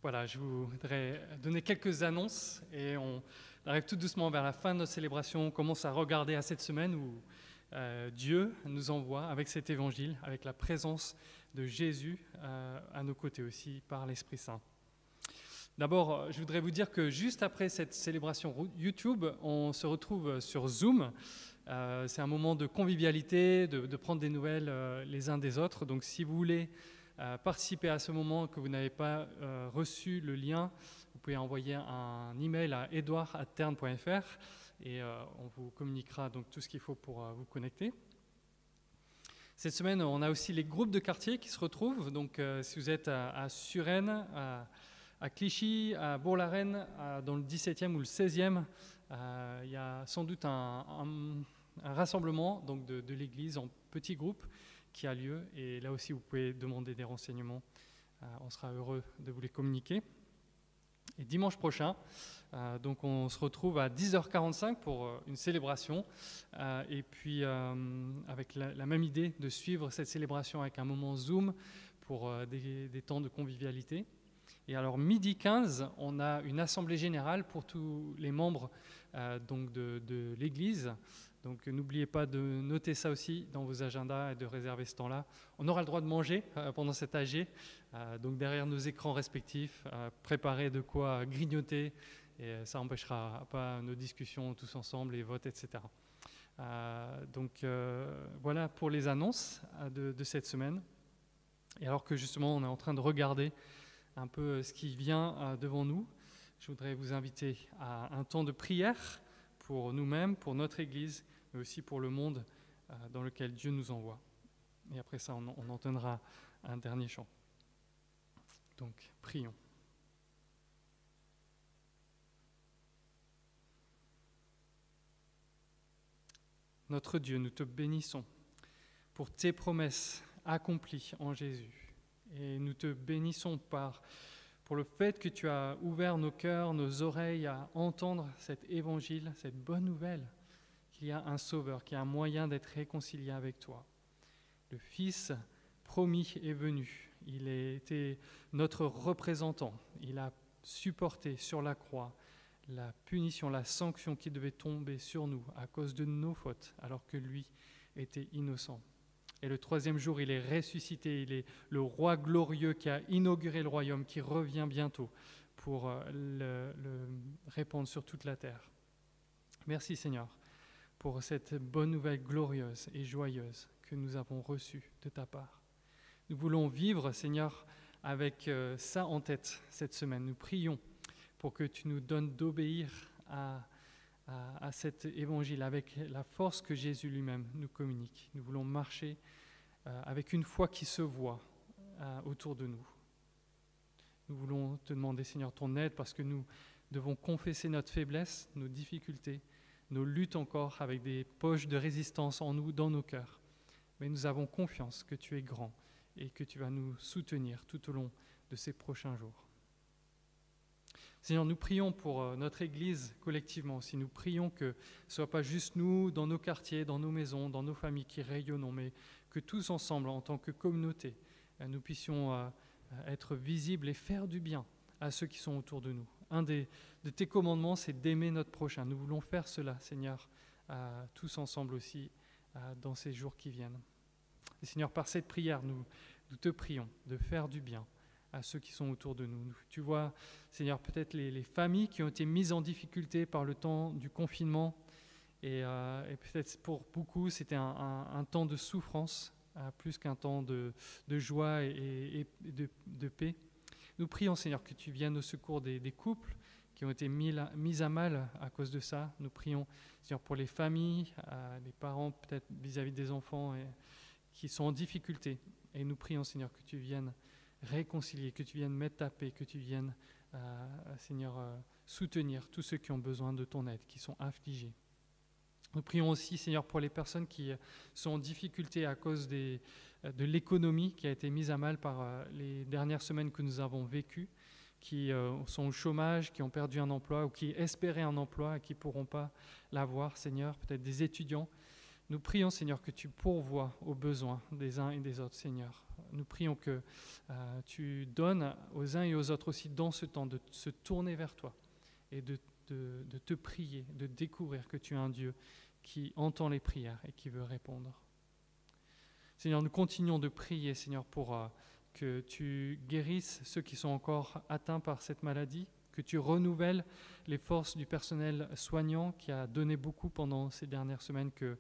Voilà, je voudrais donner quelques annonces et on arrive tout doucement vers la fin de notre célébration. On commence à regarder à cette semaine où Dieu nous envoie avec cet évangile, avec la présence de Jésus à nos côtés aussi par l'Esprit Saint. D'abord, je voudrais vous dire que juste après cette célébration YouTube, on se retrouve sur Zoom. C'est un moment de convivialité, de prendre des nouvelles les uns des autres. Donc si vous voulez participer à ce moment, que vous n'avez pas reçu le lien, vous pouvez envoyer un email à edouard@tern.fr et on vous communiquera donc tout ce qu'il faut pour vous connecter. Cette semaine, on a aussi les groupes de quartier qui se retrouvent. Donc si vous êtes à Suresnes, à Clichy, à Bourg-la-Reine, dans le 17e ou le 16e, il y a sans doute un rassemblement donc de l'Église en petits groupes qui a lieu. Et là aussi, vous pouvez demander des renseignements. On sera heureux de vous les communiquer. Et dimanche prochain, donc on se retrouve à 10h45 pour une célébration. Et puis, avec la même idée de suivre cette célébration avec un moment Zoom pour des temps de convivialité. Et alors, midi 15, on a une assemblée générale pour tous les membres donc de l'Église. Donc, n'oubliez pas de noter ça aussi dans vos agendas et de réserver ce temps-là. On aura le droit de manger pendant cet AG, donc derrière nos écrans respectifs, préparer de quoi grignoter, et ça n'empêchera pas nos discussions tous ensemble, les votes, etc. Donc, voilà pour les annonces de cette semaine. Et alors que justement, on est en train de regarder un peu ce qui vient devant nous, je voudrais vous inviter à un temps de prière pour nous-mêmes, pour notre Église, mais aussi pour le monde dans lequel Dieu nous envoie. Et après ça, on entendra un dernier chant. Donc, prions. Notre Dieu, nous te bénissons pour tes promesses accomplies en Jésus. Et nous te bénissons pour le fait que tu as ouvert nos cœurs, nos oreilles à entendre cet évangile, cette bonne nouvelle, qu'il y a un sauveur, qu'il y a un moyen d'être réconcilié avec toi. Le Fils promis est venu. Il a été notre représentant. Il a supporté sur la croix la punition, la sanction qui devait tomber sur nous à cause de nos fautes, alors que lui était innocent. Et le troisième jour, il est ressuscité. Il est le roi glorieux qui a inauguré le royaume, qui revient bientôt pour le répandre sur toute la terre. Merci Seigneur pour cette bonne nouvelle glorieuse et joyeuse que nous avons reçue de ta part. Nous voulons vivre, Seigneur, avec ça en tête cette semaine. Nous prions pour que tu nous donnes d'obéir à cet évangile avec la force que Jésus lui-même nous communique. Nous voulons marcher avec une foi qui se voit autour de nous. Nous voulons te demander, Seigneur, ton aide parce que nous devons confesser notre faiblesse, nos difficultés, nos luttes encore avec des poches de résistance en nous, dans nos cœurs. Mais nous avons confiance que tu es grand et que tu vas nous soutenir tout au long de ces prochains jours. Seigneur, nous prions pour notre Église collectivement aussi. Nous prions que ce ne soit pas juste nous, dans nos quartiers, dans nos maisons, dans nos familles qui rayonnons, mais que tous ensemble, en tant que communauté, nous puissions être visibles et faire du bien à ceux qui sont autour de nous. Un de tes commandements, c'est d'aimer notre prochain. Nous voulons faire cela, Seigneur, tous ensemble aussi, dans ces jours qui viennent. Et Seigneur, par cette prière, nous te prions de faire du bien à ceux qui sont autour de nous. Tu vois, Seigneur, peut-être les familles qui ont été mises en difficulté par le temps du confinement, et peut-être pour beaucoup, c'était un temps de souffrance, plus qu'un temps de joie et de paix. Nous prions, Seigneur, que tu viennes au secours des couples qui ont été mis à mal à cause de ça. Nous prions, Seigneur, pour les familles, les parents peut-être vis-à-vis des enfants qui sont en difficulté. Et nous prions, Seigneur, que tu viennes réconcilier, que tu viennes mettre ta paix, que tu viennes, Seigneur, soutenir tous ceux qui ont besoin de ton aide, qui sont affligés. Nous prions aussi, Seigneur, pour les personnes qui sont en difficulté à cause de l'économie qui a été mise à mal par les dernières semaines que nous avons vécues, qui sont au chômage, qui ont perdu un emploi ou qui espéraient un emploi et qui ne pourront pas l'avoir, Seigneur, peut-être des étudiants. Nous prions, Seigneur, que tu pourvoies aux besoins des uns et des autres, Seigneur. Nous prions que tu donnes aux uns et aux autres aussi dans ce temps de se tourner vers toi et de te prier, de découvrir que tu es un Dieu qui entend les prières et qui veut répondre. Seigneur, nous continuons de prier, Seigneur, pour que tu guérisses ceux qui sont encore atteints par cette maladie, que tu renouvelles les forces du personnel soignant qui a donné beaucoup pendant ces dernières semaines, que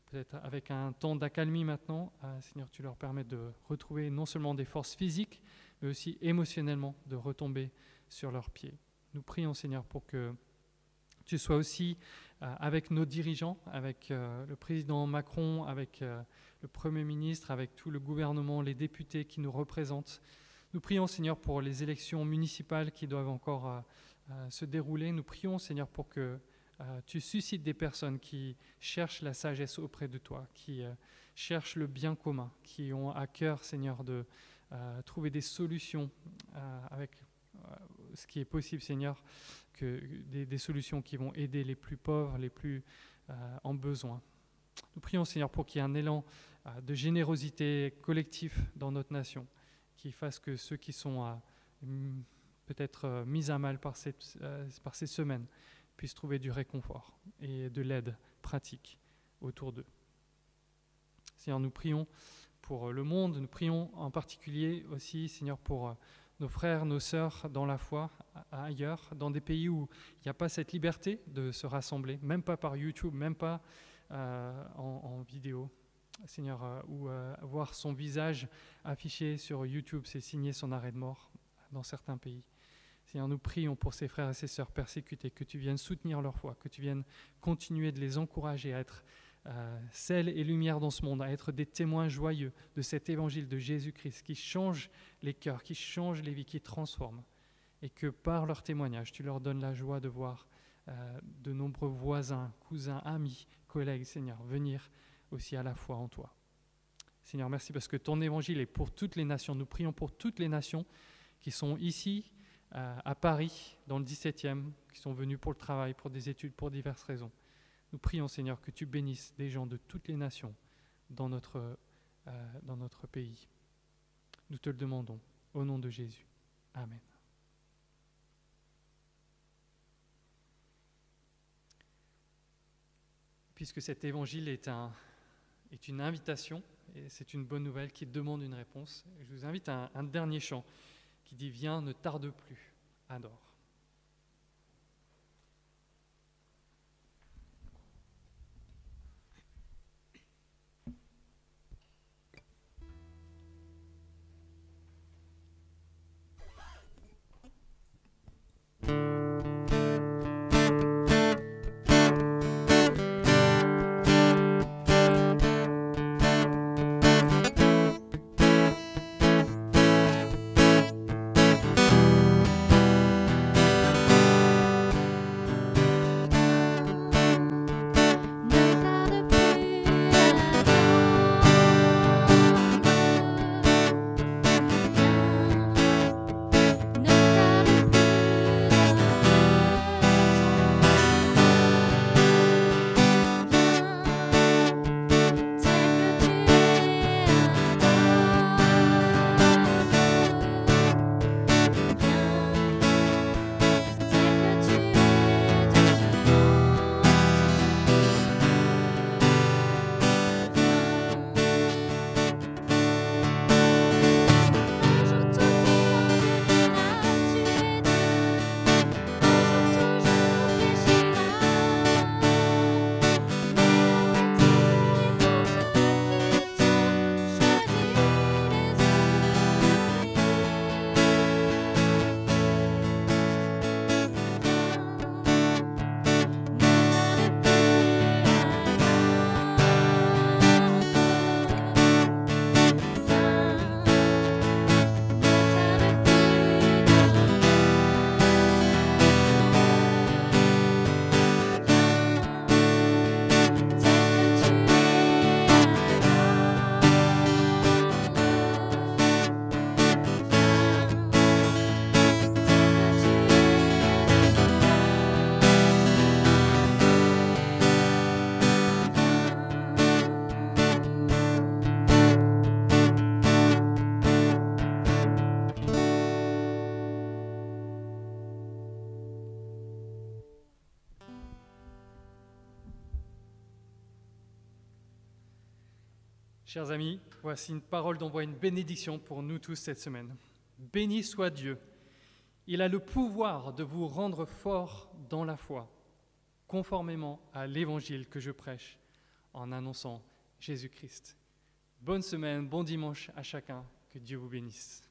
peut-être avec un temps d'accalmie maintenant, Seigneur, tu leur permets de retrouver non seulement des forces physiques, mais aussi émotionnellement de retomber sur leurs pieds. Nous prions, Seigneur, pour que tu sois aussi avec nos dirigeants, avec le président Macron, avec le Premier ministre, avec tout le gouvernement, les députés qui nous représentent. Nous prions, Seigneur, pour les élections municipales qui doivent encore se dérouler. Nous prions, Seigneur, pour que tu suscites des personnes qui cherchent la sagesse auprès de toi, qui cherchent le bien commun, qui ont à cœur, Seigneur, de trouver des solutions avec ce qui est possible, Seigneur, que des solutions qui vont aider les plus pauvres, les plus en besoin. Nous prions, Seigneur, pour qu'il y ait un élan de générosité collectif dans notre nation, qui fasse que ceux qui sont peut-être mis à mal par ces semaines puissent trouver du réconfort et de l'aide pratique autour d'eux. Seigneur, nous prions pour le monde, nous prions en particulier aussi, Seigneur, pour nos frères, nos sœurs dans la foi, ailleurs, dans des pays où il n'y a pas cette liberté de se rassembler, même pas par YouTube, même pas en vidéo. Seigneur, ou voir son visage affiché sur YouTube, c'est signer son arrêt de mort dans certains pays. Seigneur, nous prions pour ces frères et ces sœurs persécutés, que tu viennes soutenir leur foi, que tu viennes continuer de les encourager à être sel et lumière dans ce monde, à être des témoins joyeux de cet évangile de Jésus-Christ qui change les cœurs, qui change les vies, qui transforme. Et que par leur témoignage, tu leur donnes la joie de voir de nombreux voisins, cousins, amis, collègues, Seigneur, venir aussi à la foi en toi. Seigneur, merci parce que ton évangile est pour toutes les nations. Nous prions pour toutes les nations qui sont ici, à Paris, dans le 17e, qui sont venus pour le travail, pour des études, pour diverses raisons. Nous prions, Seigneur, que tu bénisses des gens de toutes les nations dans notre pays. Nous te le demandons, au nom de Jésus. Amen. Puisque cet évangile est une invitation, et c'est une bonne nouvelle qui demande une réponse, je vous invite à un dernier chant qui dit « Viens, ne tarde plus, adore ». Chers amis, voici une parole d'envoi, une bénédiction pour nous tous cette semaine. Béni soit Dieu. Il a le pouvoir de vous rendre forts dans la foi, conformément à l'évangile que je prêche en annonçant Jésus-Christ. Bonne semaine, bon dimanche à chacun, que Dieu vous bénisse.